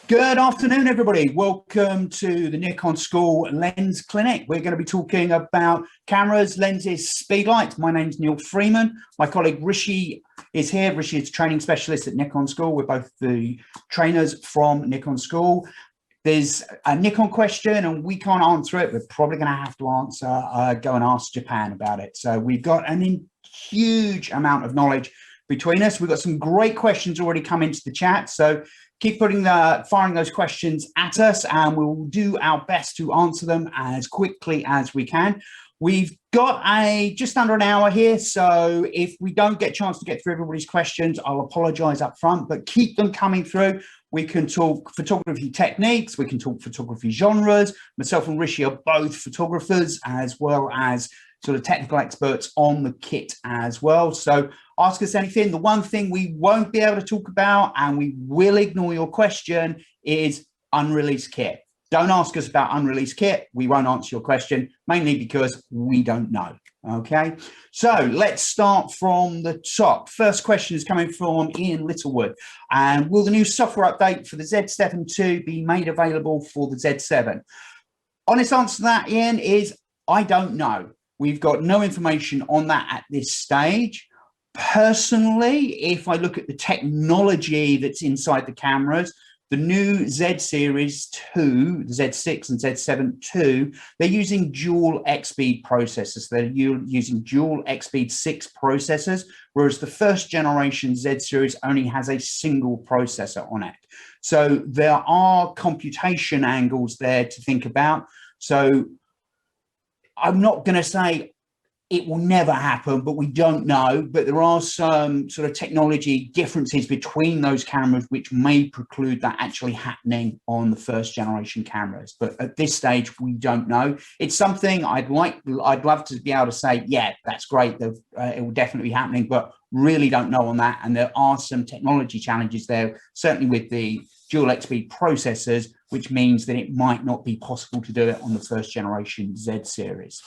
Good afternoon, everybody. Welcome to the Nikon School Lens Clinic. We're going to be talking about cameras, lenses, speedlights. My name's Neil Freeman. My colleague Ricci is here. Ricci is a training specialist at Nikon School. We're both the trainers from Nikon School. There's a Nikon question and we can't answer it. We're probably going to have to go and ask Japan about it. So we've got a huge amount of knowledge between us. We've got some great questions already come into the chat. So keep firing those questions at us, and we'll do our best to answer them as quickly as we can. We've got just under an hour here, so if we don't get a chance to get through everybody's questions, I'll apologize up front, but keep them coming through. We can talk photography techniques, we can talk photography genres. Myself and Ricci are both photographers as well as sort of technical experts on the kit as well. So ask us anything. The one thing we won't be able to talk about, and we will ignore your question, is unreleased kit. Don't ask us about unreleased kit. We won't answer your question, mainly because we don't know. Okay, so let's start from the top. First question is coming from Ian Littlewood. And will the new software update for the Z7 II be made available for the Z7? Honest answer to that, Ian, is I don't know. We've got no information on that at this stage. Personally, if I look at the technology that's inside the cameras, the new Z Series 2, the Z6 and Z7 II, they're using dual X-Speed processors. They're using dual X-Speed 6 processors, whereas the first generation Z Series only has a single processor on it. So there are computation angles there to think about. So I'm not going to say it will never happen, but we don't know. But there are some sort of technology differences between those cameras which may preclude that actually happening on the first generation cameras. But at this stage, we don't know. It's something I'd love to be able to say, yeah, that's great. It will definitely be happening, but really don't know on that. And there are some technology challenges there, certainly with the dual X-Speed processors, which means that it might not be possible to do it on the first generation Z series.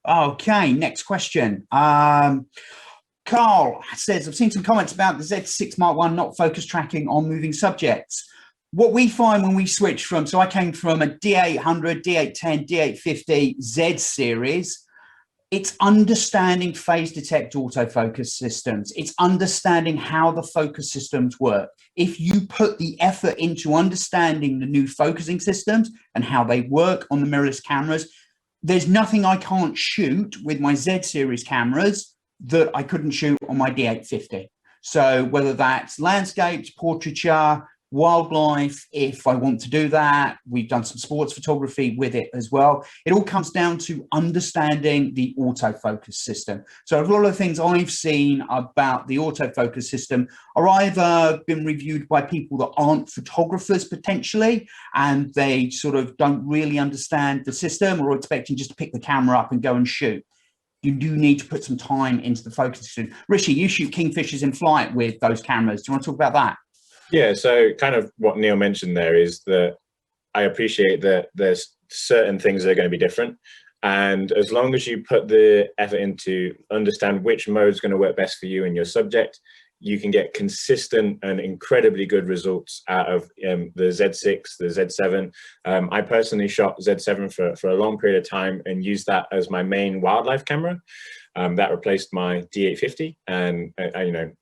Okay, next question. Carl says, I've seen some comments about the Z6 Mark I not focus tracking on moving subjects. What we find when we switch from, so I came from a D800, D810, D850 Z series, it's understanding phase detect autofocus systems. It's understanding how the focus systems work. If you put the effort into understanding the new focusing systems and how they work on the mirrorless cameras, there's nothing I can't shoot with my Z series cameras that I couldn't shoot on my D850. So whether that's landscapes, portraiture, wildlife, if I want to do that, we've done some sports photography with it as well. It all comes down to understanding the autofocus system. So a lot of the things I've seen about the autofocus system are either been reviewed by people that aren't photographers potentially, and they sort of don't really understand the system, or are expecting just to pick the camera up and go and shoot. You do need to put some time into the focus system. Ricci, you shoot kingfishers in flight with those cameras. Do you want to talk about that? Yeah, so kind of what Neil mentioned there is that I appreciate that there's certain things that are going to be different. And as long as you put the effort into understand which mode is going to work best for you and your subject, you can get consistent and incredibly good results out of the Z6, the Z7. I personally shot Z7 for a long period of time and used that as my main wildlife camera. That replaced my D850, and I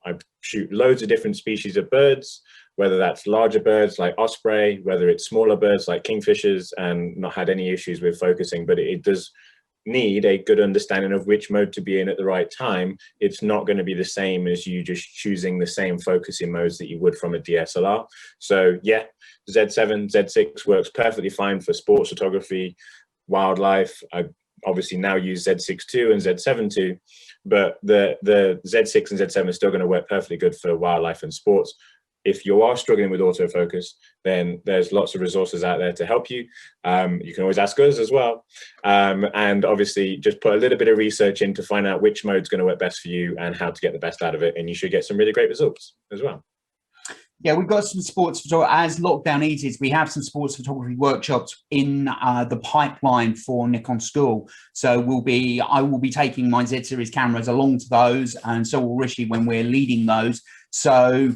shoot loads of different species of birds, whether that's larger birds like osprey, whether it's smaller birds like kingfishers, and not had any issues with focusing. But it does need a good understanding of which mode to be in at the right time. It's not going to be the same as you just choosing the same focusing modes that you would from a DSLR. So yeah, Z7, Z6 works perfectly fine for sports photography, wildlife. I obviously now use Z6 II and Z7 II, but the Z6 and Z7 are still going to work perfectly good for wildlife and sports. If you are struggling with autofocus, then there's lots of resources out there to help you. You can always ask us as well. And obviously just put a little bit of research in to find out which mode's going to work best for you and how to get the best out of it. And you should get some really great results as well. Yeah, we've got some sports photography. As lockdown eases, we have some sports photography workshops in the pipeline for Nikon School. So I will be taking my Z series cameras along to those, and so will Ricci when we're leading those. So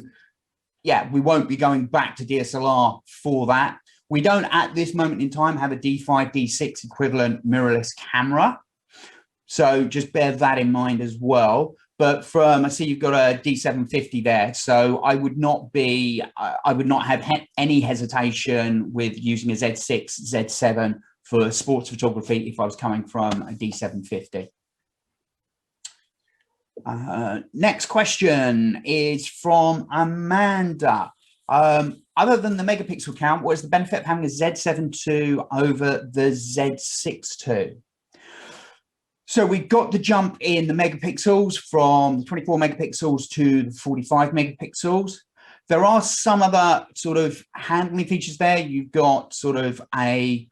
yeah, we won't be going back to DSLR for that. We don't at this moment in time have a D5, D6 equivalent mirrorless camera. So just bear that in mind as well. But I see you've got a D750 there. So I would not have any hesitation with using a Z6, Z7 for sports photography if I was coming from a D750. Next question is from Amanda. Other than the megapixel count, what is the benefit of having a Z7 II over the Z6 II? So we got the jump in the megapixels from the 24 megapixels to the 45 megapixels. There are some other sort of handling features there. You've got sort of a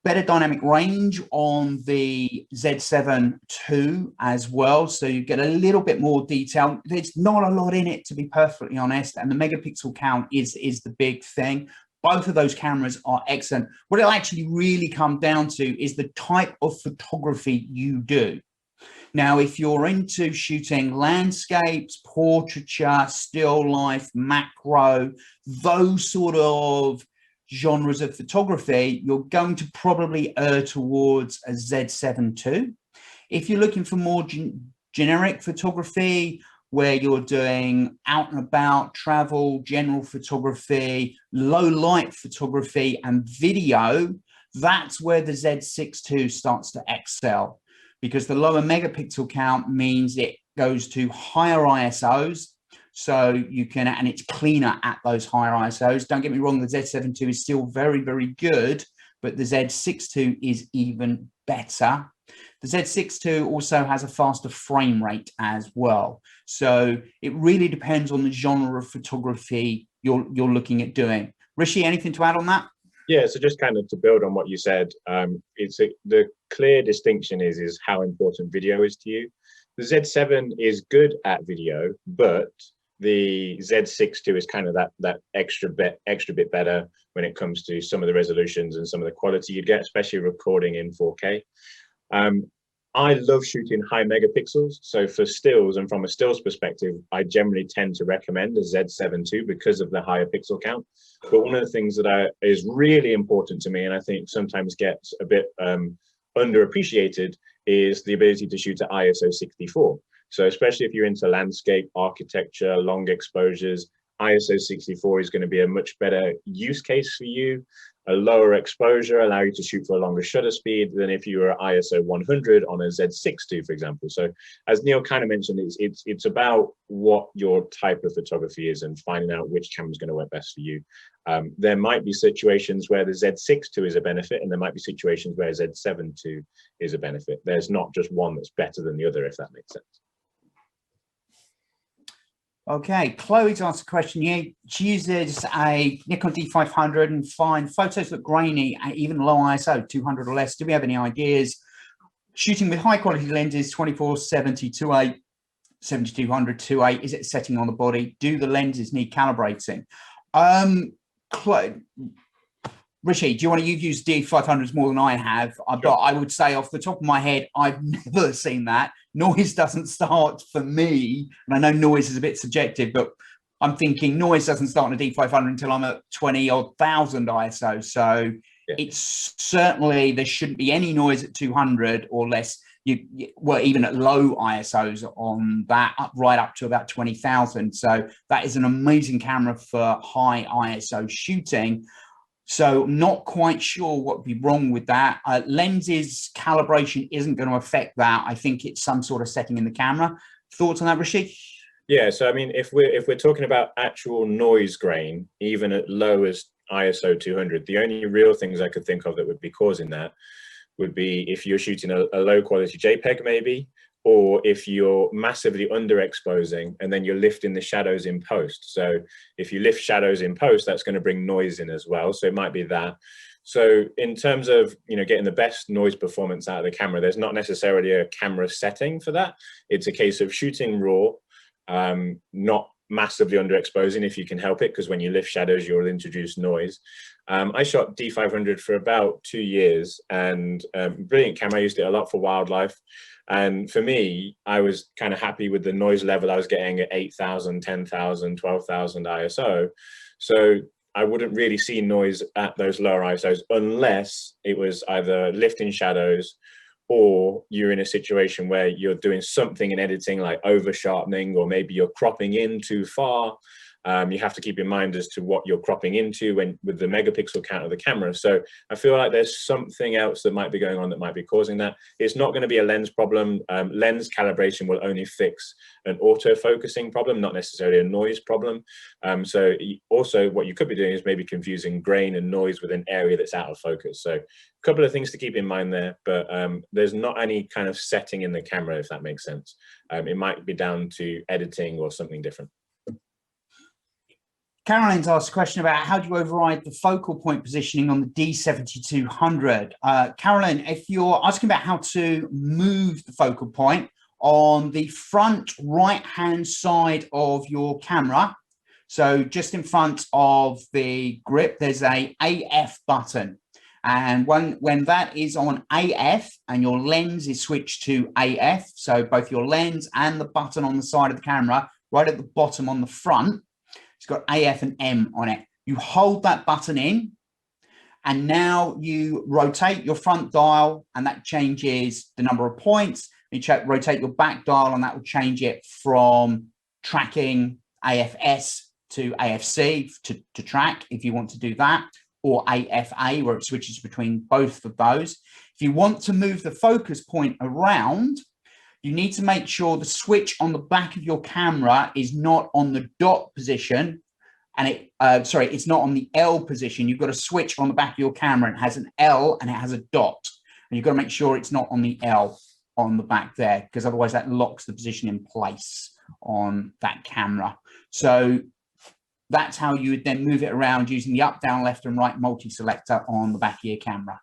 better dynamic range on the Z7 II as well. So you get a little bit more detail. There's not a lot in it, to be perfectly honest. And the megapixel count is the big thing. Both of those cameras are excellent. What it'll actually really come down to is the type of photography you do. Now, if you're into shooting landscapes, portraiture, still life, macro, those sort of genres of photography, you're going to probably err towards a Z7 II. If you're looking for more generic photography, where you're doing out and about travel, general photography, low light photography and video, that's where the Z6 II starts to excel, because the lower megapixel count means it goes to higher ISOs. So you can, and it's cleaner at those higher ISOs. Don't get me wrong, the Z7 II is still very, very good, but the Z6 II is even better. The Z6 II also has a faster frame rate as well. So it really depends on the genre of photography you're looking at doing. Ricci, anything to add on that? Yeah, so just kind of to build on what you said, the clear distinction is how important video is to you. The Z7 is good at video, but the Z6 II is kind of that extra bit better when it comes to some of the resolutions and some of the quality you get, especially recording in 4K. I love shooting high megapixels. So for stills, and from a stills perspective, I generally tend to recommend a Z7 II because of the higher pixel count. But one of the things that is really important to me, and I think sometimes gets a bit underappreciated, is the ability to shoot at ISO 64. So especially if you're into landscape, architecture, long exposures, ISO 64 is going to be a much better use case for you. A lower exposure allow you to shoot for a longer shutter speed than if you were ISO 100 on a Z6 II, for example. So as Neil kind of mentioned, it's about what your type of photography is and finding out which camera is going to work best for you. There might be situations where the Z6 II is a benefit, and there might be situations where Z7 II is a benefit. There's not just one that's better than the other, if that makes sense. Okay, Chloe's asked a question here. She uses a Nikon D500 and finds photos look grainy at even low ISO, 200 or less. Do we have any ideas? Shooting with high quality lenses, 24-70, 2.8, 7200, 2.8, is it setting on the body? Do the lenses need calibrating? Chloe, Ricci, do you want to, you've used D500s more than I have, but I would say off the top of my head, I've never seen that. Noise doesn't start for me, and I know noise is a bit subjective, but I'm thinking noise doesn't start on a D500 until I'm at 20,000 ISO. So it's certainly, there shouldn't be any noise at 200 or less. Well, even at low ISOs on that, right up to about 20,000. So that is an amazing camera for high ISO shooting. So not quite sure what would be wrong with that. Lenses calibration isn't going to affect that. I think it's some sort of setting in the camera. Thoughts on that, Ricci? Yeah, so I mean, if we're talking about actual noise grain, even at low as ISO 200, the only real things I could think of that would be causing that would be if you're shooting a low quality JPEG maybe, or if you're massively underexposing and then you're lifting the shadows in post. So if you lift shadows in post, that's going to bring noise in as well. So it might be that. So in terms of, getting the best noise performance out of the camera, there's not necessarily a camera setting for that. It's a case of shooting raw, not massively underexposing if you can help it, because when you lift shadows, you'll introduce noise. I shot D500 for about 2 years, and brilliant camera. I used it a lot for wildlife. And for me, I was kind of happy with the noise level I was getting at 8,000, 10,000, 12,000 ISO. So I wouldn't really see noise at those lower ISOs unless it was either lifting shadows, or you're in a situation where you're doing something in editing like over sharpening, or maybe you're cropping in too far. You have to keep in mind as to what you're cropping into with the megapixel count of the camera. So I feel like there's something else that might be going on that might be causing that. It's not going to be a lens problem. Lens calibration will only fix an auto-focusing problem, not necessarily a noise problem. So also what you could be doing is maybe confusing grain and noise with an area that's out of focus. So a couple of things to keep in mind there, but there's not any kind of setting in the camera, if that makes sense. It might be down to editing or something different. Caroline's asked a question about how do you override the focal point positioning on the D7200. Caroline, if you're asking about how to move the focal point on the front right-hand side of your camera, so just in front of the grip, there's a AF button. And when that is on AF and your lens is switched to AF, so both your lens and the button on the side of the camera, right at the bottom on the front, it's got AF and M on it. You hold that button in, and now you rotate your front dial, and that changes the number of points. You rotate your back dial, and that will change it from tracking AFS to AFC to track, if you want to do that, or AFA, where it switches between both of those. If you want to move the focus point around, you need to make sure the switch on the back of your camera is not on the dot position, and it's not on the L position. You've got a switch on the back of your camera, and it has an L and it has a dot, and you've got to make sure it's not on the L on the back there, because otherwise that locks the position in place on that camera. So that's how you would then move it around using the up, down, left and right multi-selector on the back of your camera.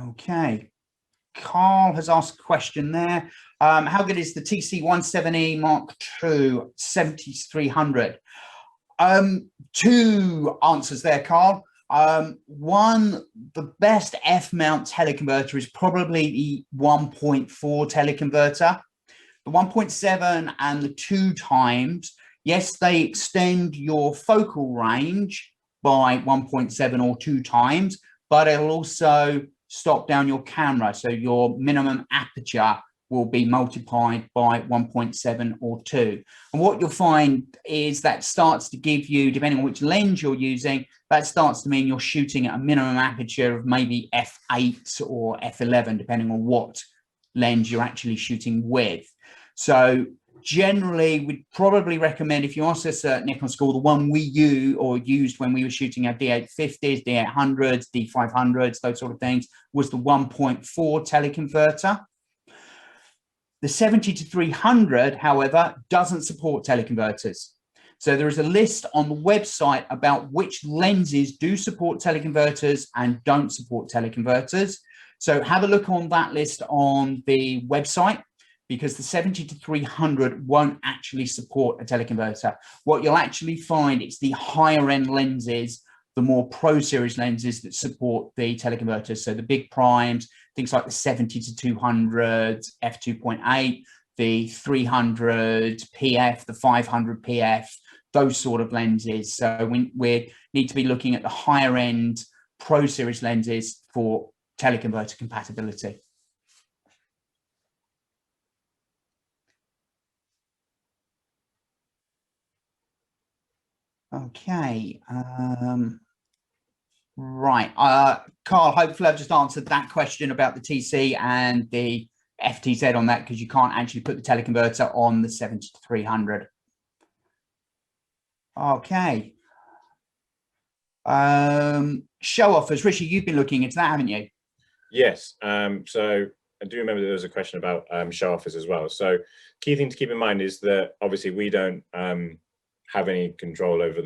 Okay, Carl has asked a question there. How good is the TC17E Mark II 7300? Two answers there, Carl. One, the best F-mount teleconverter is probably the 1.4 teleconverter. The 1.7 and the 2 times, yes, they extend your focal range by 1.7 or 2 times, but it'll also stop down your camera, so your minimum aperture will be multiplied by 1.7 or 2. And what you'll find is that starts to give you, depending on which lens you're using, that starts to mean you're shooting at a minimum aperture of maybe f8 or f11, depending on what lens you're actually shooting with. So generally, we'd probably recommend, if you ask us at Nikon School, the one we used when we were shooting our D850s, D800s, D500s, those sort of things, was the 1.4 teleconverter. The 70-300, however, doesn't support teleconverters. So there is a list on the website about which lenses do support teleconverters and don't support teleconverters. So have a look on that list on the website, because the 70-300 won't actually support a teleconverter. What you'll actually find, it's the higher end lenses, the more Pro Series lenses that support the teleconverters. So the big primes, things like the 70-200, f2.8, the 300 PF, the 500 PF, those sort of lenses. So we need to be looking at the higher end Pro Series lenses for teleconverter compatibility. Okay, right. Carl, hopefully I've just answered that question about the TC and the FTZ on that, because you can't actually put the teleconverter on the 70-300. Okay. Show offers. Ricci, you've been looking into that, haven't you? Yes. So I do remember there was a question about show offers as well. So key thing to keep in mind is that obviously we don't have any control over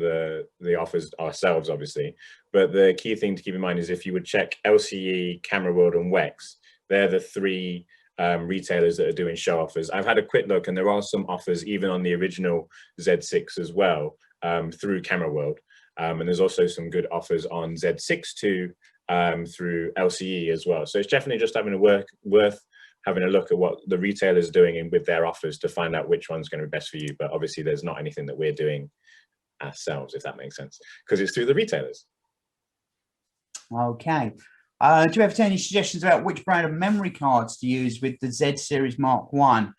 the offers ourselves, obviously, but the key thing to keep in mind is if you would check LCE, Camera World and Wex, they're the 3 retailers that are doing show offers. I've had a quick look, and there are some offers even on the original Z6 as well, through Camera World. And there's also some good offers on Z6 too, through LCE as well. So it's definitely just having a worth having a look at what the retailers are doing with their offers to find out which one's going to be best for you. But obviously there's not anything that we're doing ourselves, if that makes sense, because it's through the retailers. Okay. Do you have any suggestions about which brand of memory cards to use with the Z Series Mark 1?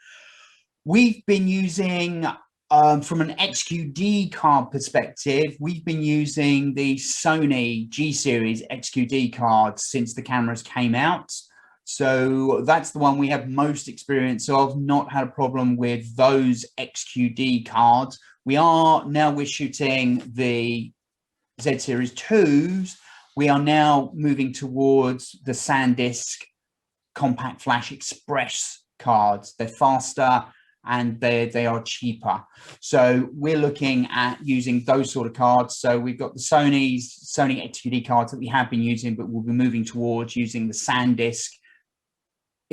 We've been using, from an XQD card perspective, we've been using the Sony G Series XQD cards since the cameras came out. So that's the one we have most experience of, not had a problem with those XQD cards. We're shooting the Z Series 2s. We are now moving towards the SanDisk Compact Flash Express cards. They're faster and they are cheaper. So we're looking at using those sort of cards. So we've got the Sony XQD cards that we have been using, but we'll be moving towards using the SanDisk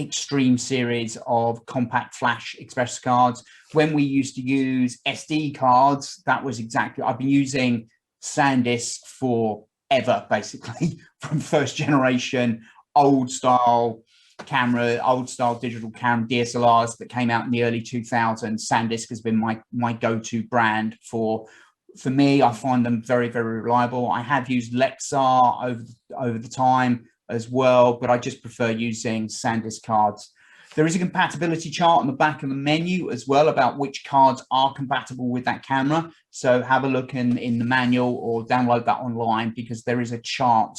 Extreme series of Compact Flash Express cards. When we used to use SD cards, that was exactly, I've been using SanDisk forever, basically, from first generation, old style digital camera DSLRs that came out in the early 2000s. SanDisk has been my go-to brand for me. I find them very, very reliable. I have used Lexar over the time as well, but I just prefer using SanDisk cards. There is a compatibility chart on the back of the menu as well about which cards are compatible with that camera. So have a look in the manual or download that online, because there is a chart,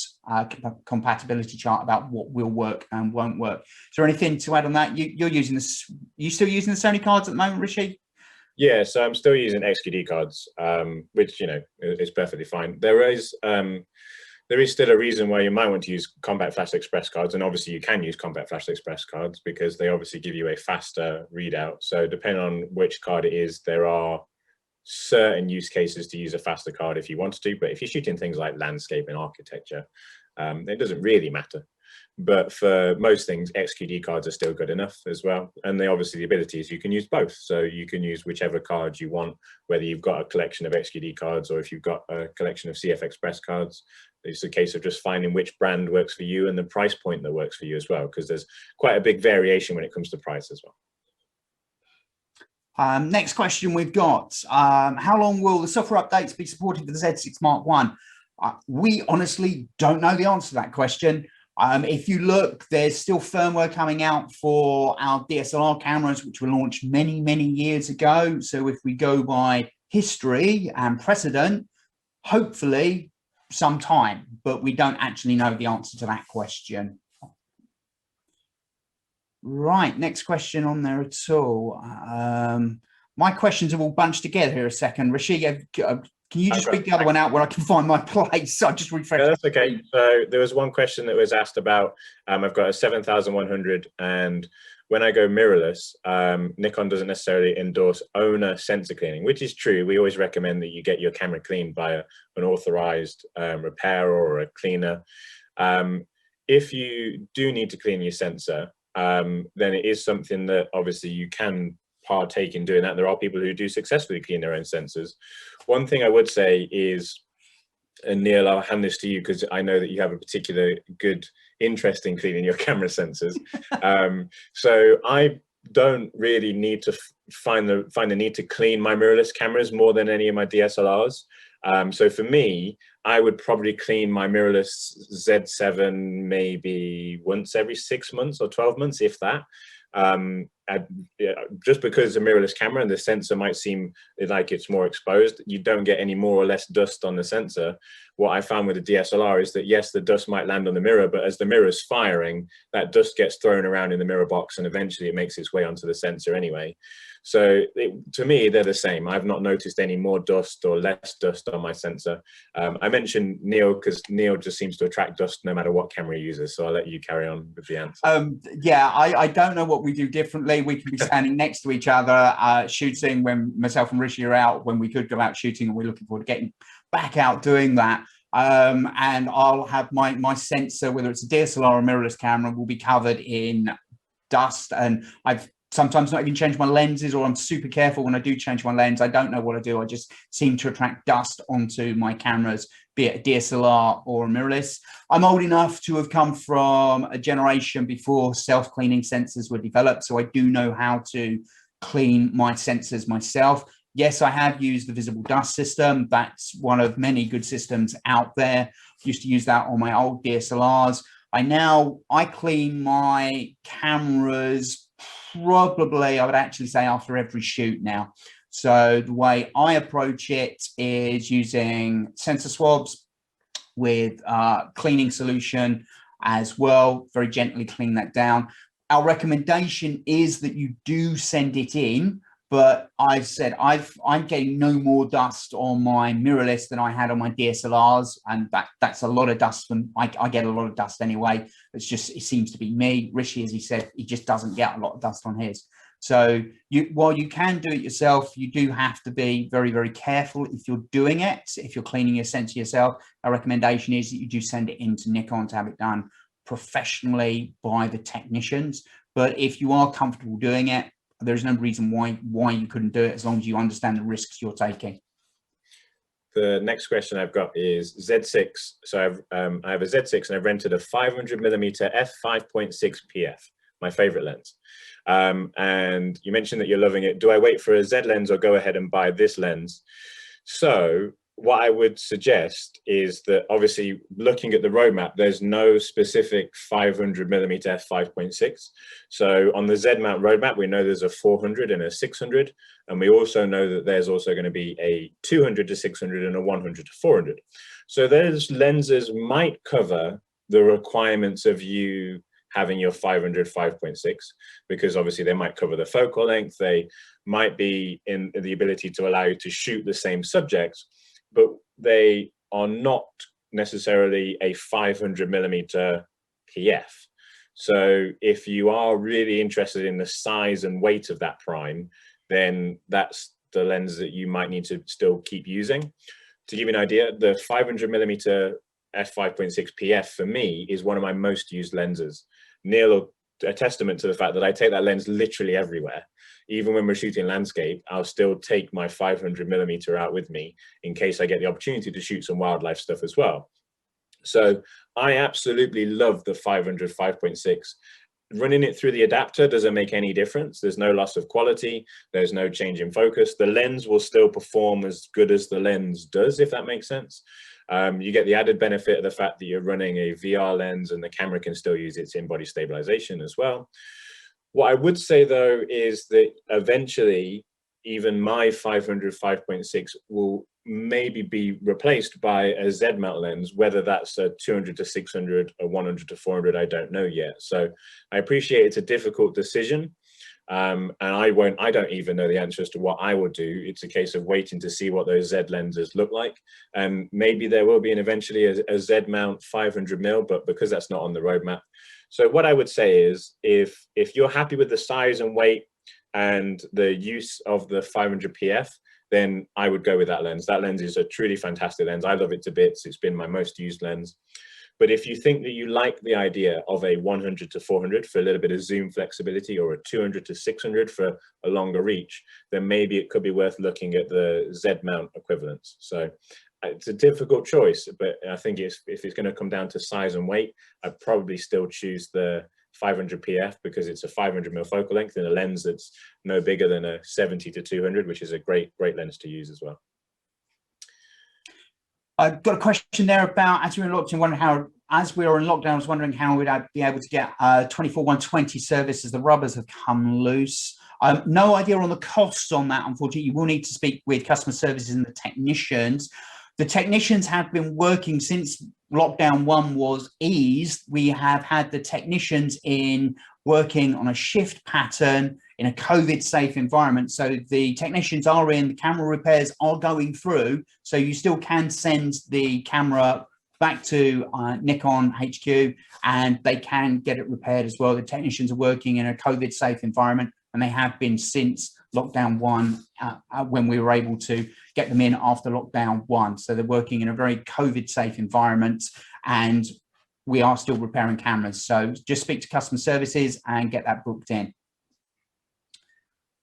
compatibility chart about what will work and won't work. Is there anything to add on that? You're using this, you still using the Sony cards at the moment, Ricci? Yeah, so I'm still using XQD cards, which, you know, is perfectly fine. There is still a reason why you might want to use Compact Flash Express cards, and obviously you can use Compact Flash Express cards because they obviously give you a faster readout. So depending on which card it is, there are certain use cases to use a faster card if you wanted to, but if you're shooting things like landscape and architecture, it doesn't really matter. But for most things, XQD cards are still good enough as well. And obviously the ability is you can use both. So you can use whichever card you want, whether you've got a collection of XQD cards or if you've got a collection of CF Express cards. It's a case of just finding which brand works for you and the price point that works for you as well, because there's quite a big variation when it comes to price as well. Next question we've got, how long will the software updates be supported for the Z6 Mark 1? We honestly don't know the answer to that question. If you look, there's still firmware coming out for our DSLR cameras, which were launched many, many years ago. So if we go by history and precedent, hopefully some time, but we don't actually know the answer to that question. Right, next question on there at all. My questions are all bunched together here a second. Ricci, can you just read the other one out where I can find my place? I just refreshed. Yeah, that's okay. So there was one question that was asked about, I've got a 7100, and when I go mirrorless, Nikon doesn't necessarily endorse owner sensor cleaning, which is true. We always recommend that you get your camera cleaned by an authorized repairer or a cleaner. If you do need to clean your sensor, then it is something that obviously you can partake in doing that. There are people who do successfully clean their own sensors. One thing I would say is, and Neil, I'll hand this to you because I know that you have a particular good interest in cleaning your camera sensors. So I don't really need to find the need to clean my mirrorless cameras more than any of my DSLRs. So for me, I would probably clean my mirrorless Z7 maybe once every 6 months or 12 months, if that. Just because a mirrorless camera and the sensor might seem like it's more exposed, you don't get any more or less dust on the sensor. What I found with the DSLR is that yes, the dust might land on the mirror, but as the mirror's firing, that dust gets thrown around in the mirror box and eventually it makes its way onto the sensor anyway. So to me, they're the same. I've not noticed any more dust or less dust on my sensor. I mentioned Neil because Neil just seems to attract dust no matter what camera he uses. So I'll let you carry on with the answer. Yeah, I don't know what we do differently. We can be standing next to each other shooting when myself and Ricci are out, when we could go out shooting, and we're looking forward to getting back out doing that. And I'll have my sensor, whether it's a DSLR or mirrorless camera, will be covered in dust, and I've sometimes not even changed my lenses, or I'm super careful when I do change my lens. I don't know what I do. I just seem to attract dust onto my cameras, be it a DSLR or a mirrorless. I'm old enough to have come from a generation before self-cleaning sensors were developed, so I do know how to clean my sensors myself. Yes, I have used the visible dust system. That's one of many good systems out there. Used to use that on my old DSLRs. I clean my cameras probably, I would actually say, after every shoot now. So the way I approach it is using sensor swabs with cleaning solution as well, very gently clean that down. Our recommendation is that you do send it in, but I've said I'm getting no more dust on my mirrorless than I had on my DSLRs, and that's a lot of dust. I get a lot of dust anyway. It seems to be me. Ricci, as he said, he just doesn't get a lot of dust on his. So while you can do it yourself, you do have to be very, very careful if you're doing it. If you're cleaning your sensor yourself, our recommendation is that you do send it into Nikon to have it done professionally by the technicians. But if you are comfortable doing it, there's no reason why you couldn't do it, as long as you understand the risks you're taking. The next question I've got is Z6. So I have a Z6 and I've rented a 500mm f5.6 PF, my favorite lens. And you mentioned that you're loving it. Do I wait for a Z lens or go ahead and buy this lens? So what I would suggest is that, obviously, looking at the roadmap, there's no specific 500mm f5.6. So on the Z mount roadmap, we know there's a 400 and a 600. And we also know that there's also going to be a 200 to 600 and a 100 to 400. So those lenses might cover the requirements of you having your 500 5.6, because obviously they might cover the focal length. They might be in the ability to allow you to shoot the same subjects, but they are not necessarily a 500mm PF. So if you are really interested in the size and weight of that prime, then that's the lens that you might need to still keep using. To give you an idea, the 500mm f5.6 PF for me is one of my most used lenses. Neil, a testament to the fact that I take that lens literally everywhere. Even when we're shooting landscape, I'll still take my 500mm out with me in case I get the opportunity to shoot some wildlife stuff as well. So I absolutely love the 500 5.6. Running it through the adapter doesn't make any difference. There's no loss of quality. There's no change in focus. The lens will still perform as good as the lens does, if that makes sense. You get the added benefit of the fact that you're running a VR lens and the camera can still use its in-body stabilization as well. What I would say, though, is that eventually even my 500 5.6 will maybe be replaced by a Z mount lens, whether that's a 200 to 600 or 100 to 400, I don't know yet. So I appreciate it's a difficult decision. And I don't even know the answer as to what I would do. It's a case of waiting to see what those Z lenses look like. And maybe there will be eventually a Z mount 500mm, but because that's not on the roadmap. So what I would say is, if you're happy with the size and weight and the use of the 500 PF, then I would go with that lens. That lens is a truly fantastic lens. I love it to bits. It's been my most used lens. But if you think that you like the idea of a 100 to 400 for a little bit of zoom flexibility, or a 200 to 600 for a longer reach, then maybe it could be worth looking at the Z mount equivalents. So it's a difficult choice, but I think if it's going to come down to size and weight, I'd probably still choose the 500 PF, because it's a 500mm focal length in a lens that's no bigger than a 70 to 200, which is a great lens to use as well. I've got a question there about, as we were in lockdown, I was wondering how we'd be able to get 24-120 service as the rubbers have come loose. No idea on the costs on that, unfortunately. You will need to speak with customer services and the technicians. The technicians have been working since lockdown 1 was eased. We have had the technicians working on a shift pattern in a COVID safe environment. So the technicians are in, the camera repairs are going through. So you still can send the camera back to Nikon HQ and they can get it repaired as well. The technicians are working in a COVID safe environment, and they have been since lockdown 1 when we were able to get them in after lockdown 1. So they're working in a very COVID safe environment, and we are still repairing cameras. So just speak to customer services and get that booked in.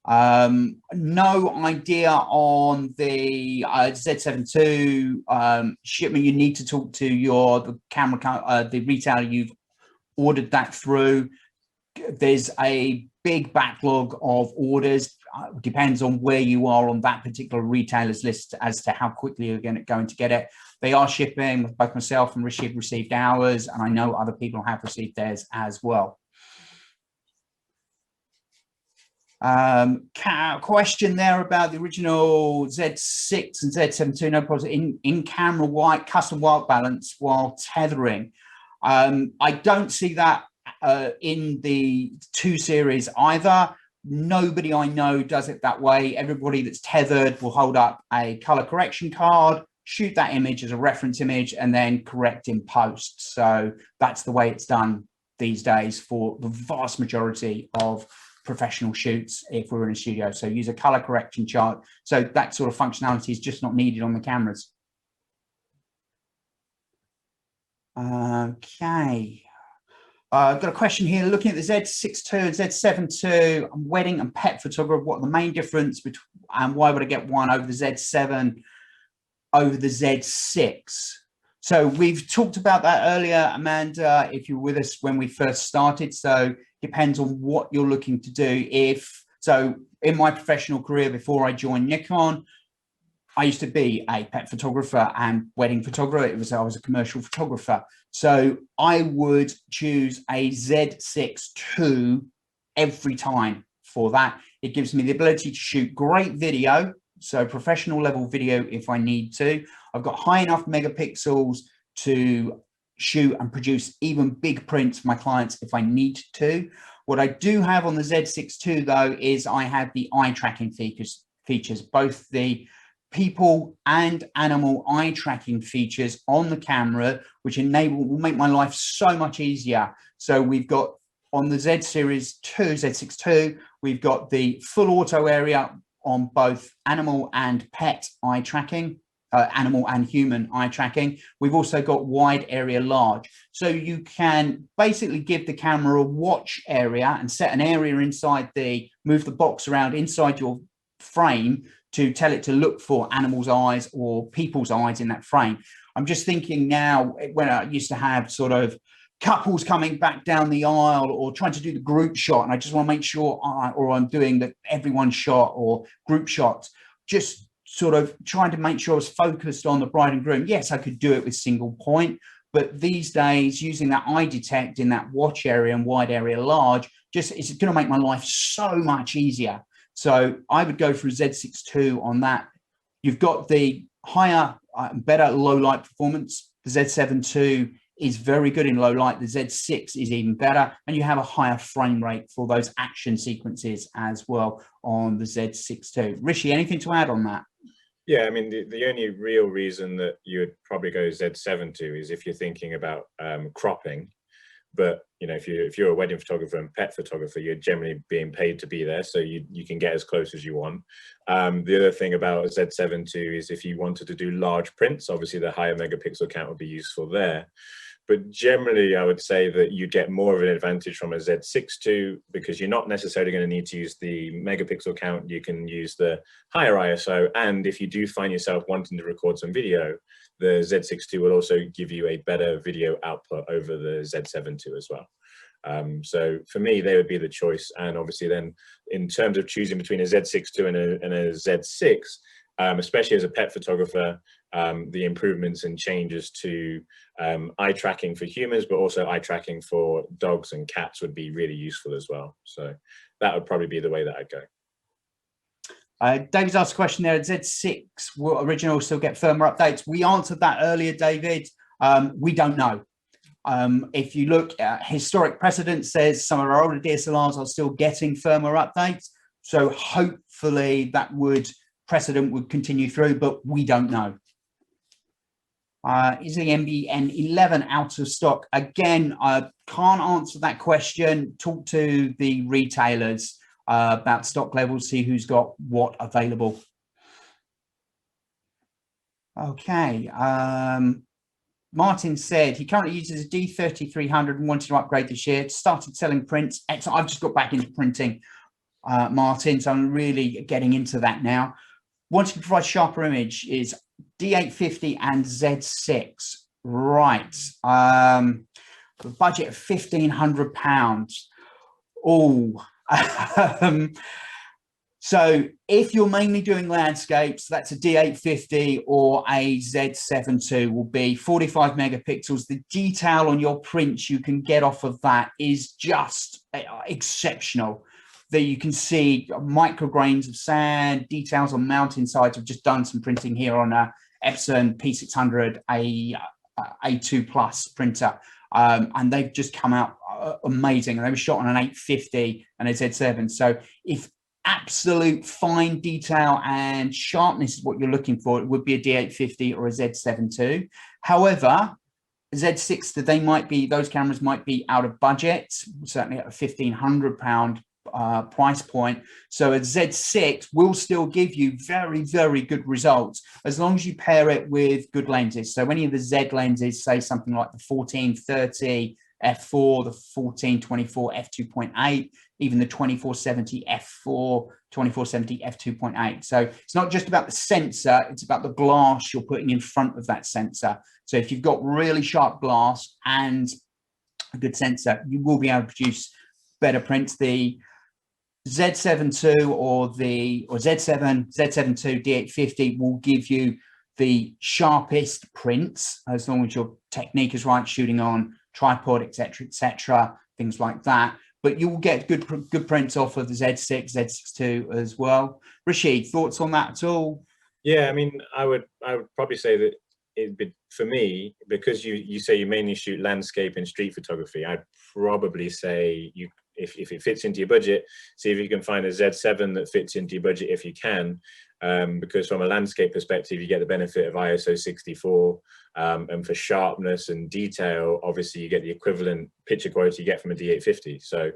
No idea on the Z7 II shipment. You need to talk to the camera, the retailer you've ordered that through. There's a big backlog of orders. Depends on where you are on that particular retailer's list as to how quickly you're going to get it. They are shipping. Both myself and Ricci have received ours, and I know other people have received theirs as well. Question there about the original Z6 and Z7 II, no problem. In camera custom white balance while tethering. I don't see that in the 2 series either. Nobody I know does it that way. Everybody that's tethered will hold up a color correction card, shoot that image as a reference image, and then correct in post. So that's the way it's done these days for the vast majority of professional shoots if we're in a studio. So use a color correction chart. So that sort of functionality is just not needed on the cameras. Okay. I've got a question here. Looking at the Z6 II and Z7 II, I'm wedding and pet photographer. What are the main difference between, and why would I get one over the Z7 over the Z6? So we've talked about that earlier, Amanda, if you were with us when we first started. So depends on what you're looking to do. So in my professional career before I joined Nikon, I used to be a pet photographer and wedding photographer. I was a commercial photographer. So I would choose a Z6 II every time for that. It gives me the ability to shoot great video, so professional level video if I need to. I've got high enough megapixels to shoot and produce even big prints for my clients if I need to. What I do have on the Z6 II though is I have the eye tracking features, both the people and animal eye tracking features on the camera, which will make my life so much easier. So we've got on the Z series 2, Z6 II, we've got the full auto area on both animal and pet eye tracking, animal and human eye tracking. We've also got wide area large. So you can basically give the camera a watch area and set an area inside move the box around inside your frame to tell it to look for animals' eyes or people's eyes in that frame. I'm just thinking now, when I used to have sort of couples coming back down the aisle or trying to do the group shot, and I just want to make sure, or I'm doing the everyone shot or group shots, just sort of trying to make sure I was focused on the bride and groom. Yes, I could do it with single point, but these days using that eye detect in that watch area and wide area large, it's going to make my life so much easier. So I would go for a Z6 II on that. You've got the higher, better low light performance. The Z7 II is very good in low light. The Z6 is even better. And you have a higher frame rate for those action sequences as well on the Z6 II. Ricci, anything to add on that? Yeah, I mean, the only real reason that you would probably go Z7 II is if you're thinking about cropping. But you know, if you're a wedding photographer and pet photographer, you're generally being paid to be there, so you can get as close as you want. The other thing about Z7 II is if you wanted to do large prints, obviously the higher megapixel count would be useful there. But generally, I would say that you get more of an advantage from a Z6 II because you're not necessarily going to need to use the megapixel count. You can use the higher ISO, and if you do find yourself wanting to record some video, the Z6 II will also give you a better video output over the Z7 II as well. So for me, they would be the choice. And obviously then in terms of choosing between a Z6 II and a Z6, especially as a pet photographer, the improvements and changes to eye tracking for humans, but also eye tracking for dogs and cats would be really useful as well. So that would probably be the way that I'd go. David's asked a question there. Z6 will original still get firmware updates? We answered that earlier, David. We don't know. If you look at historic precedent, says some of our older DSLRs are still getting firmware updates. So hopefully that precedent would continue through, but we don't know. Is the MBN11 out of stock? Again, I can't answer that question. Talk to the retailers about stock levels, see who's got what available. Okay. Martin said he currently uses a D3300 and wanted to upgrade this year. Started selling prints. Excellent. I've just got back into printing, Martin, so I'm really getting into that now. Wanting to provide sharper image is D850 and Z6. Right. The budget of £1,500. Oh. So if you're mainly doing landscapes, that's a D850 or a Z7 II, will be 45 megapixels. The detail on your prints you can get off of that is just exceptional. That you can see micrograins of sand, details on mountainsides. I've just done some printing here on a Epson P600 A2 Plus printer, and they've just come out amazing. They were shot on an 850 and a Z7. So if absolute fine detail and sharpness is what you're looking for, it would be a D850 or a Z7 II. However, Z6, those cameras might be out of budget, certainly at a £1,500 price point. So a Z6 will still give you very, very good results as long as you pair it with good lenses. So any of the Z lenses, say something like the 1430 f4, the 1424 f2.8, even the 2470 f4, 2470 f2.8. So it's not just about the sensor, it's about the glass you're putting in front of that sensor. So if you've got really sharp glass and a good sensor, you will be able to produce better prints. The Z7 II or Z7 II D850 will give you the sharpest prints as long as your technique is right, shooting on tripod, etc., things like that. But you will get good prints off of the Z6, Z6 II as well. Ricci, thoughts on that at all? Yeah, I mean, I would probably say that for me, because you say you mainly shoot landscape and street photography, I'd probably say if it fits into your budget, see if you can find a Z7 that fits into your budget if you can, because from a landscape perspective, you get the benefit of ISO 64, and for sharpness and detail, obviously you get the equivalent picture quality you get from a D850. So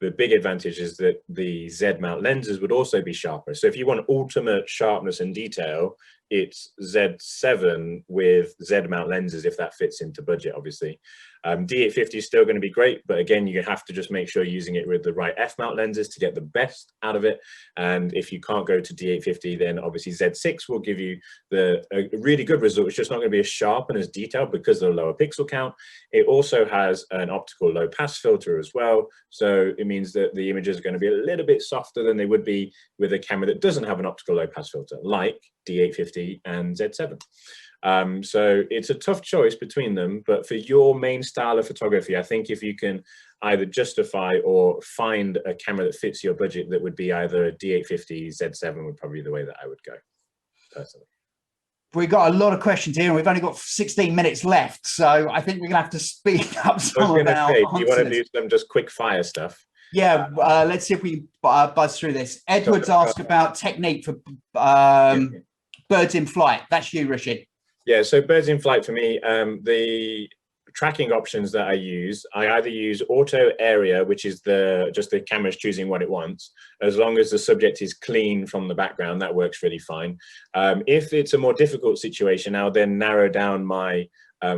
the big advantage is that the Z mount lenses would also be sharper. So if you want ultimate sharpness and detail, it's Z7 with Z mount lenses, if that fits into budget, obviously. D850 is still going to be great, but again, you have to just make sure you're using it with the right F mount lenses to get the best out of it. And if you can't go to D850, then obviously Z6 will give you a really good result. It's just not going to be as sharp and as detailed because of the lower pixel count. It also has an optical low pass filter as well. So it means that the images are going to be a little bit softer than they would be with a camera that doesn't have an optical low pass filter, like D850 and Z7. So it's a tough choice between them, but for your main style of photography, I think if you can either justify or find a camera that fits your budget, that would be either a D850, Z7 would probably be the way that I would go, personally. We've got a lot of questions here and we've only got 16 minutes left, so I think we're gonna have to speed up some of our answers. Do you want to do some just quick fire stuff? Yeah, let's see if we buzz through this. Edwards asked about technique for birds in flight. That's you, Ricci. Yeah, so birds in flight for me, the tracking options that I either use auto area, which is just the camera's choosing what it wants. As long as the subject is clean from the background, that works really fine. If it's a more difficult situation, I'll then narrow down my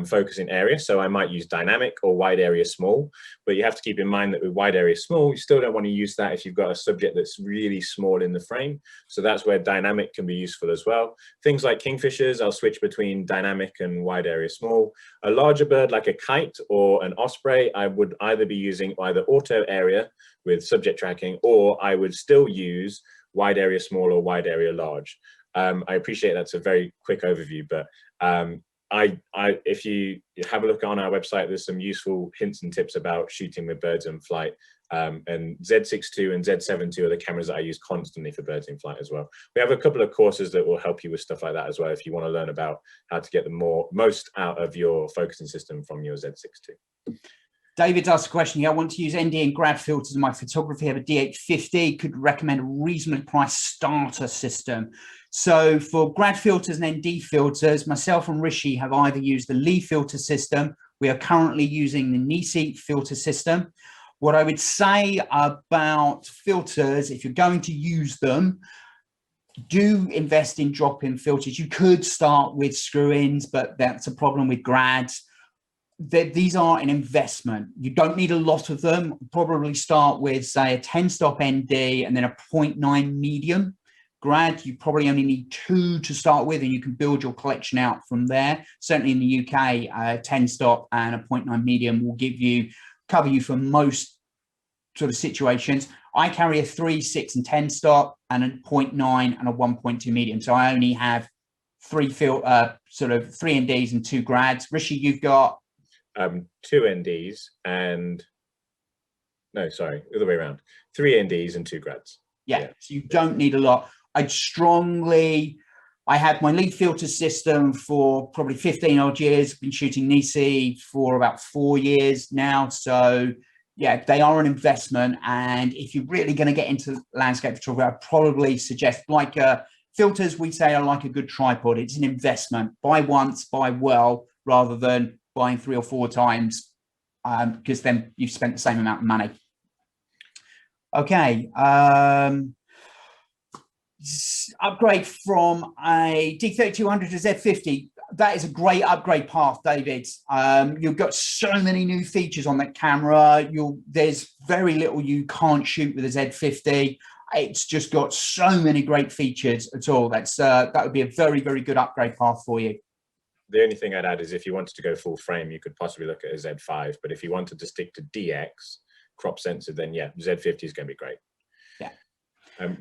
focusing area. So I might use dynamic or wide area small, but you have to keep in mind that with wide area small, you still don't want to use that if you've got a subject that's really small in the frame. So that's where dynamic can be useful as well. Things like kingfishers, I'll switch between dynamic and wide area small. A larger bird like a kite or an osprey, I would either be using either auto area with subject tracking, or I would still use wide area small or wide area large. I appreciate that's a very quick overview, but if you have a look on our website, there's some useful hints and tips about shooting with birds in flight. And Z6 II and Z7 II are the cameras that I use constantly for birds in flight as well. We have a couple of courses that will help you with stuff like that as well, if you want to learn about how to get the most out of your focusing system from your Z6 II. David asked a question here. I want to use ND and grad filters in my photography. I have a D850. Could recommend a reasonably priced starter system. So for grad filters and ND filters, myself and Ricci have either used the Lee filter system. We are currently using the Nisi filter system. What I would say about filters, if you're going to use them, do invest in drop-in filters. You could start with screw-ins, but that's a problem with grads. these are an investment. You don't need a lot of them. Probably start with, say, a 10-stop ND and then a 0.9 medium grad. You probably only need 2 to start with, and you can build your collection out from there. Certainly in the UK, 10-stop and a 0.9 medium will cover you for most sort of situations. I carry a 3, 6, and 10-stop and a 0.9 and a 1.2 medium. So I only have 3 NDs and 2 grads. Ricci, you've got 2 NDs and no, sorry, the other way around. 3 NDs and 2 grads. Yeah, so you don't need a lot. I had my lead filter system for probably 15 odd years. Been shooting Nisi for about 4 years now. So yeah, they are an investment. And if you're really going to get into landscape photography, I'd probably suggest filters, we say, are like a good tripod. It's an investment. Buy once, buy well, rather than buying 3 or 4 times, because then you've spent the same amount of money. Okay. Upgrade from a D3200 to Z50. That is a great upgrade path, David. You've got so many new features on that camera. There's very little you can't shoot with a Z50. It's just got so many great features at all. That would be a very, very good upgrade path for you. The only thing I'd add is if you wanted to go full frame, you could possibly look at a Z5. But if you wanted to stick to DX, crop sensor, then yeah, Z50 is going to be great. Yeah.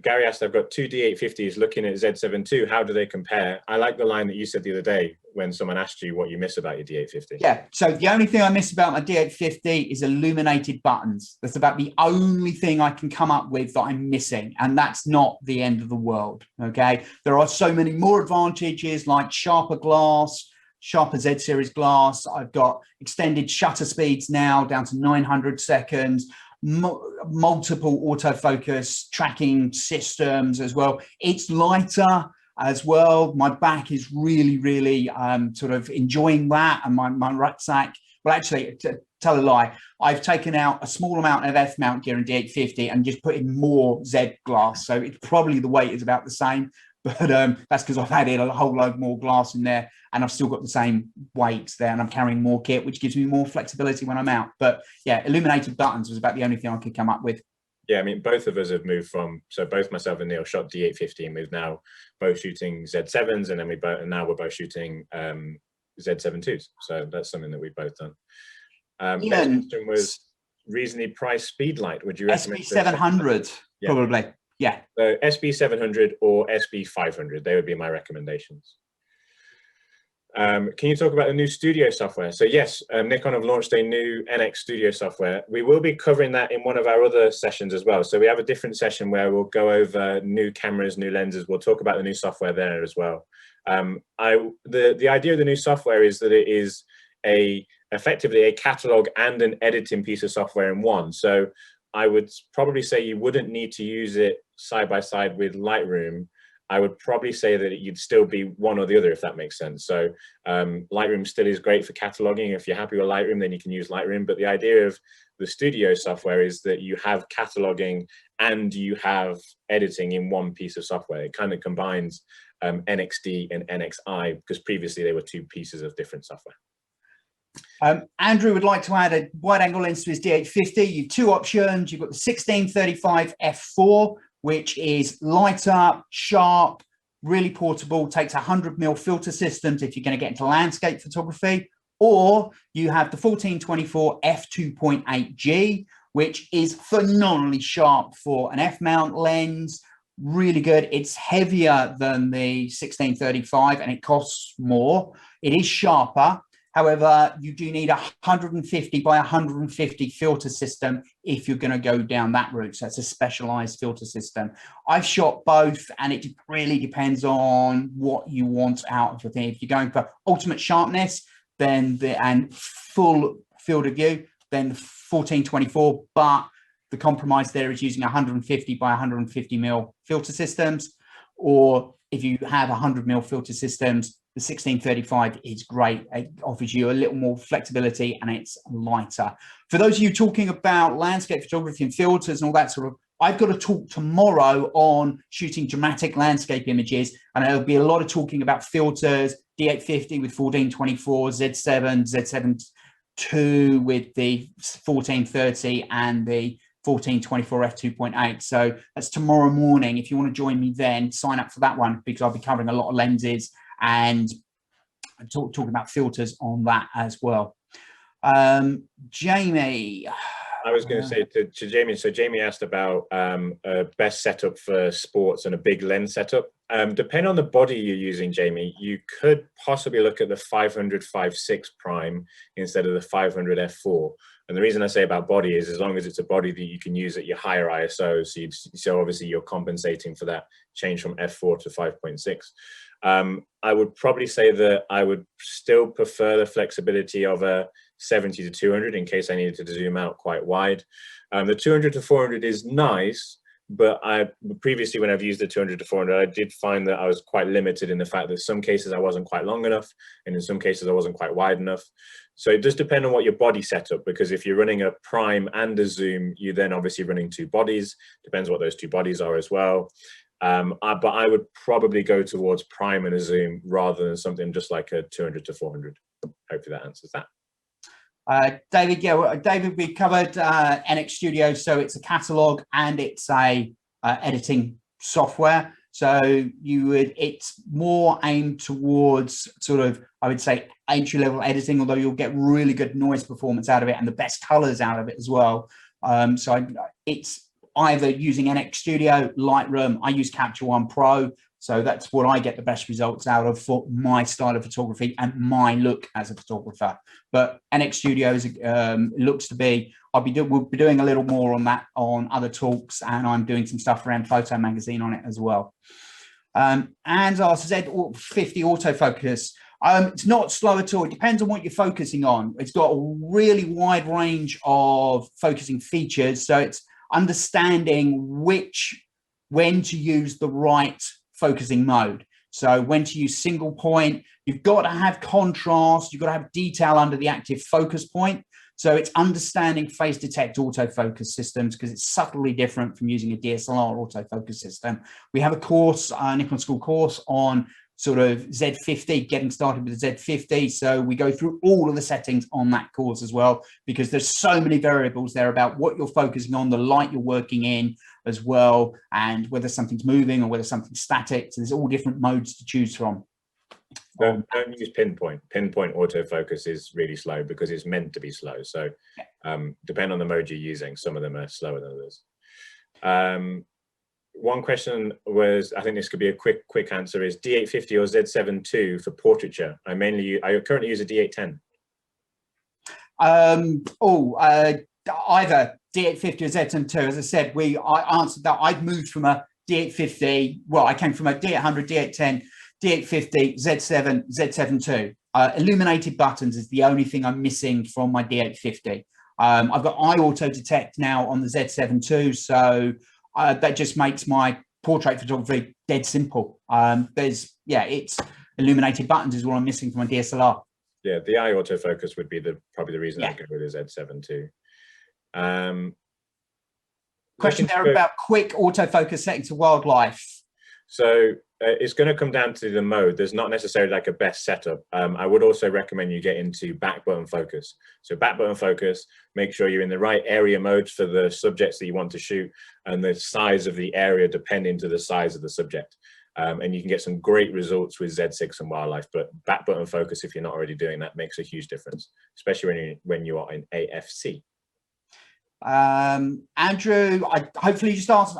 Gary asked, I've got 2 D850s looking at Z7 II. How do they compare? I like the line that you said the other day when someone asked you what you miss about your D850. Yeah, so the only thing I miss about my D850 is illuminated buttons. That's about the only thing I can come up with that I'm missing, and that's not the end of the world, okay? There are so many more advantages like sharper glass, sharper Z series glass. I've got extended shutter speeds now down to 900 seconds. Multiple autofocus tracking systems as well. It's lighter as well. My back is really, really sort of enjoying that, and my rucksack. Well, actually, to tell a lie, I've taken out a small amount of F mount gear in D850 and just put in more Z glass. So it's probably the weight is about the same, but that's because I've added a whole load more glass in there, and I've still got the same weights there, and I'm carrying more kit, which gives me more flexibility when I'm out. But yeah, illuminated buttons was about the only thing I could come up with. Yeah, I mean, both of us have moved from, so both myself and Neil shot D850, and we've now both shooting Z7s, and then now we're both shooting Z7 IIs. So that's something that we've both done. Next question was reasonably priced speed light. Would you recommend SB700? Yeah. Probably. Yeah. So SB700 or SB500, they would be my recommendations. Can you talk about the new studio software? So yes, Nikon have launched a new NX studio software. We will be covering that in one of our other sessions as well. So we have a different session where we'll go over new cameras, new lenses. We'll talk about the new software there as well. The idea of the new software is that it is effectively a catalog and an editing piece of software in one. So I would probably say you wouldn't need to use it side by side with Lightroom. I would probably say that you'd still be one or the other, if that makes sense. So Lightroom still is great for cataloging. If you're happy with Lightroom, then you can use Lightroom. But the idea of the studio software is that you have cataloging and you have editing in one piece of software. It kind of combines NXD and NXI, because previously they were 2 pieces of different software. Andrew would like to add a wide angle lens to his D850. You've 2 options. You've got the 1635 f4, which is lighter, sharp, really portable, takes 100mm filter systems if you're going to get into landscape photography. Or you have the 1424 f2.8G, which is phenomenally sharp for an F-mount lens. Really good. It's heavier than the 1635 and it costs more. It is sharper. However, you do need a 150 by 150 filter system if you're going to go down that route. So it's a specialized filter system. I've shot both, and it really depends on what you want out of the thing. If you're going for ultimate sharpness, then and full field of view, then the 1424. But the compromise there is using 150 by 150mm filter systems. Or if you have 100mm filter systems, the 1635 is great. It offers you a little more flexibility and it's lighter. For those of you talking about landscape photography and filters and all that sort of, I've got a talk tomorrow on shooting dramatic landscape images, and there'll be a lot of talking about filters, D850 with 1424, Z7, Z7 2 with the 1430 and the 1424 f2.8. So that's tomorrow morning. If you want to join me then, sign up for that one, because I'll be covering a lot of lenses and talking about filters on that as well. Jamie. I was going to say to Jamie, so Jamie asked about a best setup for sports and a big lens setup. Depending on the body you're using, Jamie, you could possibly look at the 500 5.6 prime instead of the 500 f4. And the reason I say about body is as long as it's a body that you can use at your higher ISO, so obviously you're compensating for that change from f4 to 5.6. I would probably say that I would still prefer the flexibility of a 70 to 200 in case I needed to zoom out quite wide. The 200 to 400 is nice, but previously when I've used the 200 to 400, I did find that I was quite limited in the fact that some cases I wasn't quite long enough, and in some cases I wasn't quite wide enough. So it does depend on what your body setup, because if you're running a prime and a zoom, you're then obviously running two bodies. Depends what those two bodies are as well. But I would probably go towards prime and a zoom rather than something just like a 200 to 400. Hopefully that answers that. David, David, we covered NX Studio, so it's a catalog and it's a editing software. So it's more aimed towards sort of, I would say, entry-level editing, although you'll get really good noise performance out of it and the best colors out of it as well. It's either using NX Studio, Lightroom. I use Capture One Pro. So that's what I get the best results out of for my style of photography and my look as a photographer. But NX Studios looks to be, we'll be doing a little more on that on other talks, and I'm doing some stuff around Photo Magazine on it as well. And our Z50 autofocus, it's not slow at all. It depends on what you're focusing on. It's got a really wide range of focusing features. So it's understanding when to use the right focusing mode. So when to use single point, you've got to have contrast, you've got to have detail under the active focus point. So it's understanding phase detect autofocus systems, because it's subtly different from using a DSLR autofocus system. We have a course, Nikon School course on sort of Z50, getting started with the Z50. So we go through all of the settings on that course as well, because there's so many variables there about what you're focusing on, the light you're working in as well, and whether something's moving or whether something's static. So there's all different modes to choose from. Don't use pinpoint. Pinpoint autofocus is really slow because it's meant to be slow. So depending on the mode you're using, some of them are slower than others. One question was, I think this could be a quick answer, is D850 or Z7 II for portraiture. I currently use a D810. Either D850 or Z7 II. As I said, I answered that. I've moved from a D850. Well, I came from a D800, D810, D850, Z7 II. Illuminated buttons is the only thing I'm missing from my D850. I've got eye auto detect now on the Z7 II, so that just makes my portrait photography dead simple. It's illuminated buttons is what I'm missing from my DSLR. Yeah, the eye autofocus would be probably the reason I go with the Z7 II. Question there about quick autofocus setting to wildlife. So it's going to come down to the mode. There's not necessarily like a best setup. I would also recommend you get into back button focus. So back button focus, make sure you're in the right area mode for the subjects that you want to shoot, and the size of the area depending to the size of the subject. And you can get some great results with Z6 and wildlife, but back button focus, if you're not already doing that, makes a huge difference, especially when you are in AFC. Andrew, hopefully you just answered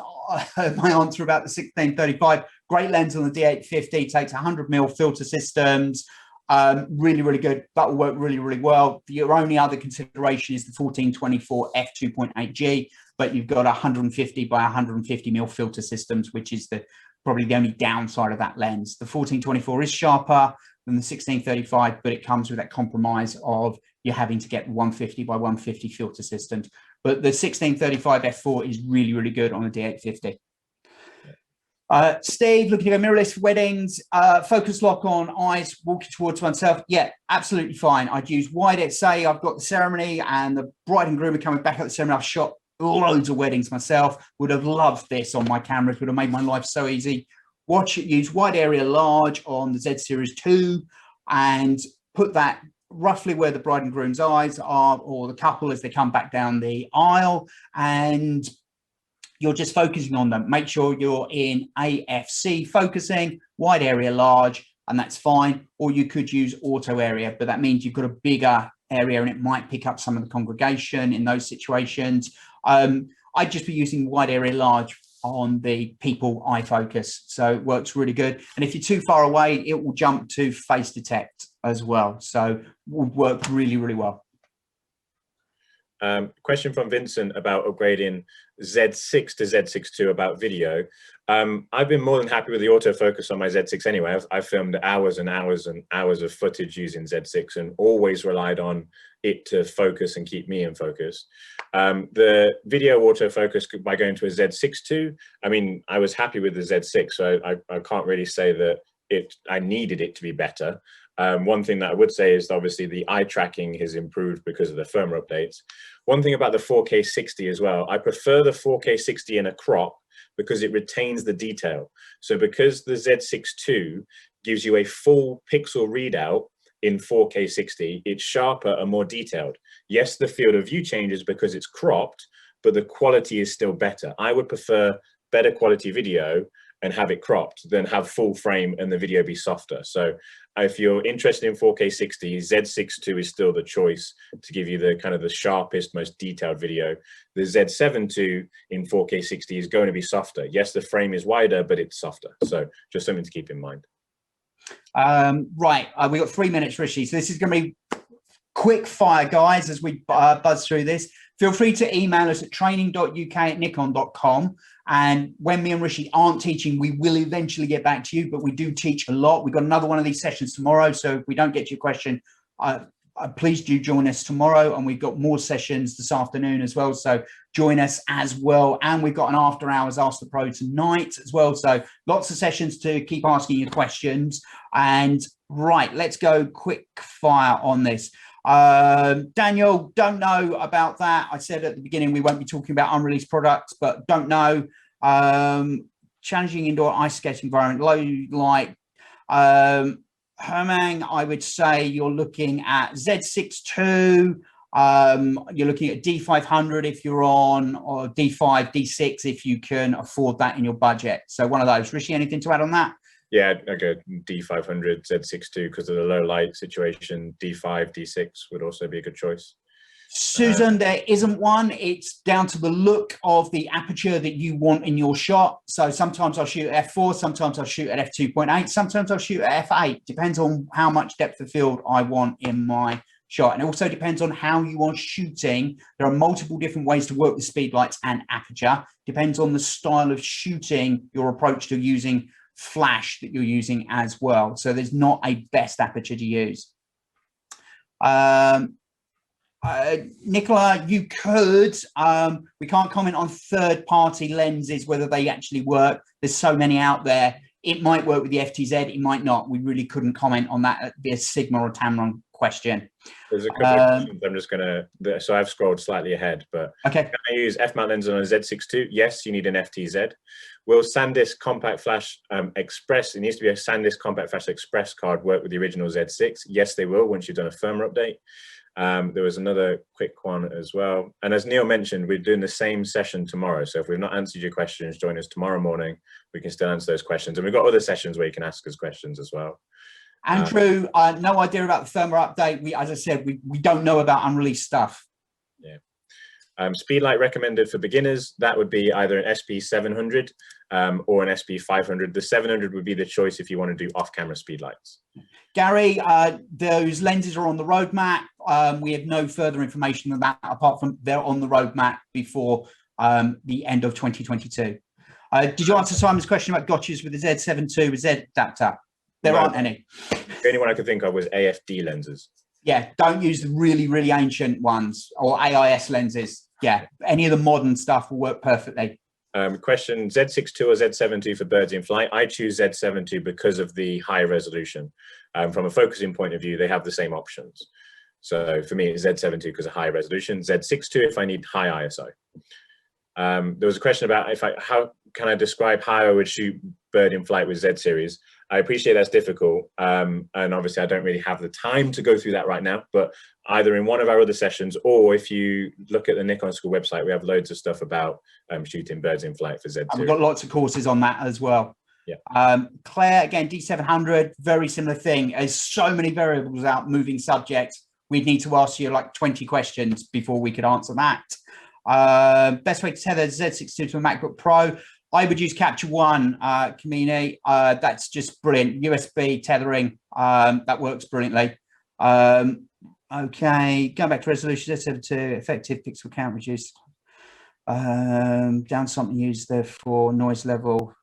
my answer about the 1635. Great lens on the D850, takes 100mm filter systems, really, really good. That will work really, really well. Your only other consideration is the 1424 f2.8G, but you've got 150 by 150mm filter systems, which is probably the only downside of that lens. The 1424 is sharper than the 1635, but it comes with that compromise of you're having to get 150 by 150 filter systems. But the 1635 f4 is really, really good on the D850. Steve, looking at a mirrorless for weddings, focus lock on eyes, walking towards oneself. Yeah, absolutely fine. I'd use wide XA. I've got the ceremony and the bride and groom are coming back at the ceremony. I've shot loads of weddings myself. Would have loved this on my cameras. Would have made my life so easy. Watch it, use wide area large on the Z Series 2 and put that roughly where the bride and groom's eyes are, or the couple as they come back down the aisle, and you're just focusing on them. Make sure you're in AFC focusing, wide area large, and that's fine. Or you could use auto area, but that means you've got a bigger area and it might pick up some of the congregation in those situations. I'd just be using wide area large on the people eye focus, so it works really good. And if you're too far away, it will jump to face detect as well, so would work really, really well. Question from Vincent about upgrading Z6 to Z6 II about video. I've been more than happy with the autofocus on my Z6 anyway. I've filmed hours and hours and hours of footage using Z6 and always relied on it to focus and keep me in focus. The video autofocus by going to a Z6 II, I mean, I was happy with the Z6, so I can't really say that I needed it to be better. One thing that I would say is obviously the eye tracking has improved because of the firmware updates. One thing about the 4K 60 as well, I prefer the 4K 60 in a crop because it retains the detail. So because the Z6 II gives you a full pixel readout in 4K 60, it's sharper and more detailed. Yes, the field of view changes because it's cropped, but the quality is still better. I would prefer better quality video and have it cropped than have full frame and the video be softer. So if you're interested in 4K 60, Z6 II is still the choice to give you the kind of the sharpest, most detailed video. The Z7 II in 4K 60 is going to be softer. Yes, the frame is wider, but it's softer. So just something to keep in mind. Right, we got 3 minutes, Ricci. So this is going to be quick fire, guys, as we buzz through this. Feel free to email us at training.uk@nikon.com. And when me and Ricci aren't teaching, we will eventually get back to you, but we do teach a lot. We've got another one of these sessions tomorrow. So if we don't get to your question, please do join us tomorrow. And we've got more sessions this afternoon as well. So join us as well. And we've got an after hours Ask the Pro tonight as well. So lots of sessions to keep asking your questions. And right, let's go quick fire on this. Daniel, don't know about that. I said at the beginning we won't be talking about unreleased products, but don't know. Challenging indoor ice skating environment, low light. Hermang, I would say you're looking at Z6 II. You're looking at D500 if you're on, or D5, D6 if you can afford that in your budget. So one of those. Ricci, anything to add on that? Yeah, I go D500, Z6 II because of the low light situation. D5, D6 would also be a good choice. Susan, there isn't one. It's down to the look of the aperture that you want in your shot. So sometimes I'll shoot at f4, sometimes I'll shoot at f2.8, sometimes I'll shoot at f8. Depends on how much depth of field I want in my shot. And it also depends on how you are shooting. There are multiple different ways to work with speed lights and aperture. Depends on the style of shooting, your approach to using flash that you're using as well. So there's not a best aperture to use. Nicola, you could, we can't comment on third-party lenses, whether they actually work. There's so many out there. It might work with the FTZ, it might not. We really couldn't comment on that. It'd be a Sigma or Tamron question. There's a couple of questions. I'm just gonna, so I've scrolled slightly ahead, but okay. Can I use F-mount lenses on a Z6 II? Yes, you need an FTZ. Will SanDisk Compact Flash Express, it needs to be a SanDisk Compact Flash Express card, work with the original Z6? Yes, they will once you've done a firmware update. There was another quick one as well. And as Neil mentioned, we're doing the same session tomorrow. So if we've not answered your questions, join us tomorrow morning. We can still answer those questions. And we've got other sessions where you can ask us questions as well. Andrew, no idea about the firmware update. As I said, we don't know about unreleased stuff. Yeah. Speedlight recommended for beginners, that would be either an SP700 or an SP500. The 700 would be the choice if you want to do off-camera speedlights. Gary, those lenses are on the roadmap. We have no further information than that, apart from they're on the roadmap before the end of 2022. Did you answer Simon's question about gotchas with the Z7 II with Z adapter? There aren't any. The only one I could think of was AFD lenses. Yeah, don't use the really, really ancient ones or AIS lenses. Yeah, any of the modern stuff will work perfectly. Question, Z6 II or Z7 II for birds in flight? I choose Z7 II because of the high resolution. From a focusing point of view, they have the same options. So for me, it's Z7 II because of high resolution, Z6 II if I need high ISO. There was a question about kind of describe how I would shoot bird in flight with Z series. I appreciate that's difficult, and obviously I don't really have the time to go through that right now, but either in one of our other sessions, or if you look at the Nikon School website, we have loads of stuff about shooting birds in flight for Z series. And we've got lots of courses on that as well. Yeah. Claire, again, D700, very similar thing. There's so many variables out, moving subjects. We'd need to ask you like 20 questions before we could answer that. Best way to tether Z62 to a MacBook Pro. I would use Capture One, Kamini. That's just brilliant. USB tethering, that works brilliantly. Okay, going back to resolution, Z72, effective pixel count reduced. Down something used there for noise level.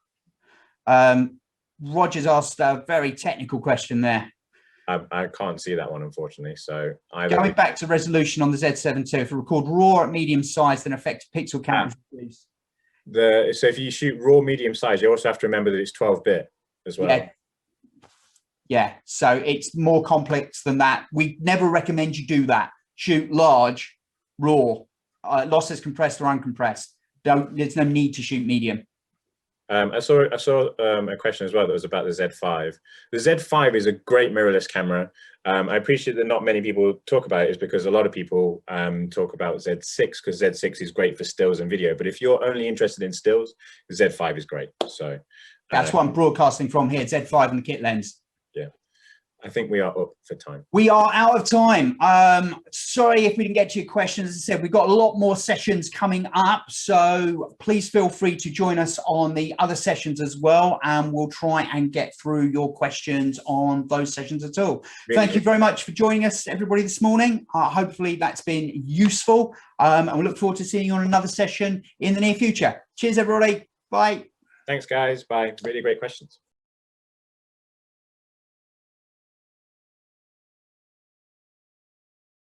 Roger's asked a very technical question there. I can't see that one, unfortunately. So going back to resolution on the Z7 II, if we record raw at medium size, then effective pixel count is reduced. So if you shoot raw medium size, you also have to remember that it's 12-bit as well. Yeah, so it's more complex than that. We never recommend you do that. Shoot large, raw, losses compressed or uncompressed. There's no need to shoot medium. I saw a question as well that was about the Z5. The Z5 is a great mirrorless camera. I appreciate that not many people talk about it, is because a lot of people talk about Z6, because Z6 is great for stills and video. But if you're only interested in stills, the Z5 is great. So that's what I'm broadcasting from here, Z5 and the kit lens. Yeah. I think we are up for time. We are out of time. Sorry if we didn't get to your questions. As I said, we've got a lot more sessions coming up, so please feel free to join us on the other sessions as well, and we'll try and get through your questions on those sessions at all. Thank you very much for joining us, everybody, this morning. Hopefully that's been useful, and we look forward to seeing you on another session in the near future. Cheers, everybody. Bye. Thanks, guys. Bye. Really great questions.